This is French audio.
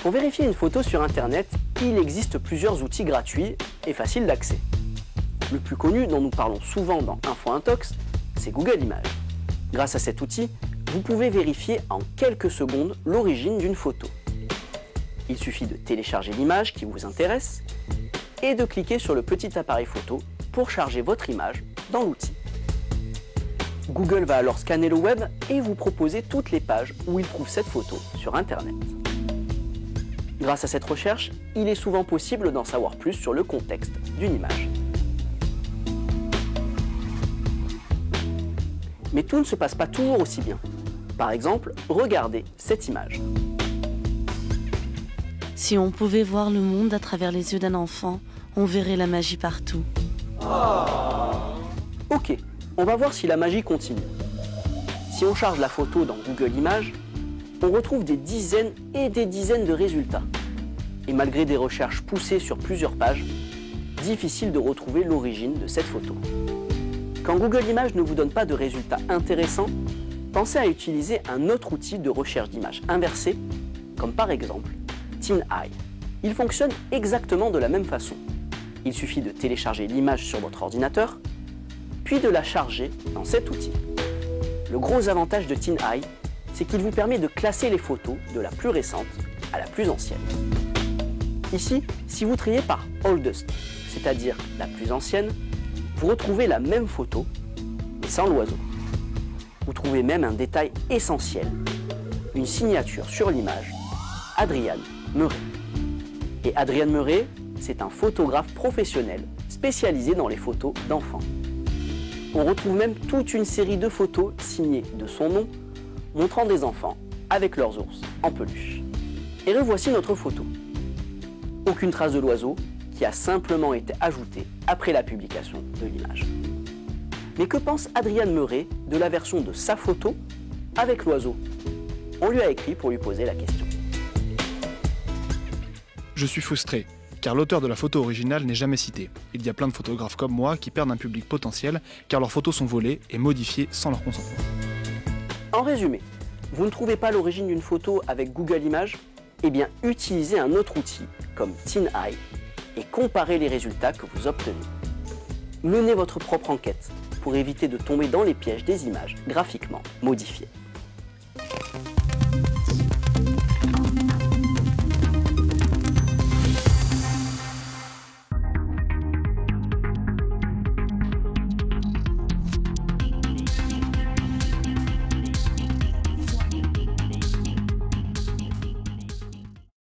Pour vérifier une photo sur Internet, il existe plusieurs outils gratuits et faciles d'accès. Le plus connu, dont nous parlons souvent dans Info Intox, c'est Google Images. Grâce à cet outil, vous pouvez vérifier en quelques secondes l'origine d'une photo. Il suffit de télécharger l'image qui vous intéresse et de cliquer sur le petit appareil photo pour charger votre image dans l'outil. Google va alors scanner le web et vous proposer toutes les pages où il trouve cette photo sur Internet. Grâce à cette recherche, il est souvent possible d'en savoir plus sur le contexte d'une image. Mais tout ne se passe pas toujours aussi bien. Par exemple, regardez cette image. Si on pouvait voir le monde à travers les yeux d'un enfant, on verrait la magie partout. Ok, on va voir si la magie continue. Si on charge la photo dans Google Images, on retrouve des dizaines et des dizaines de résultats. Et malgré des recherches poussées sur plusieurs pages, difficile de retrouver l'origine de cette photo. Quand Google Images ne vous donne pas de résultats intéressants, pensez à utiliser un autre outil de recherche d'images inversée, comme par exemple TinEye. Il fonctionne exactement de la même façon. Il suffit de télécharger l'image sur votre ordinateur, puis de la charger dans cet outil. Le gros avantage de TinEye, c'est qu'il vous permet de classer les photos de la plus récente à la plus ancienne. Ici, si vous triez par Oldest, c'est-à-dire la plus ancienne, vous retrouvez la même photo, mais sans l'oiseau. Vous trouvez même un détail essentiel, une signature sur l'image, Adrian Murray. Et Adrian Murray, c'est un photographe professionnel spécialisé dans les photos d'enfants. On retrouve même toute une série de photos signées de son nom, montrant des enfants avec leurs ours en peluche. Et revoici notre photo. Aucune trace de l'oiseau qui a simplement été ajoutée après la publication de l'image. Mais que pense Adrian Murray de la version de sa photo avec l'oiseau? On lui a écrit pour lui poser la question. Je suis frustré, car l'auteur de la photo originale n'est jamais cité. Il y a plein de photographes comme moi qui perdent un public potentiel car leurs photos sont volées et modifiées sans leur consentement. En résumé, vous ne trouvez pas l'origine d'une photo avec Google Images? Eh bien, utilisez un autre outil comme TinEye et comparez les résultats que vous obtenez. Menez votre propre enquête pour éviter de tomber dans les pièges des images graphiquement modifiées.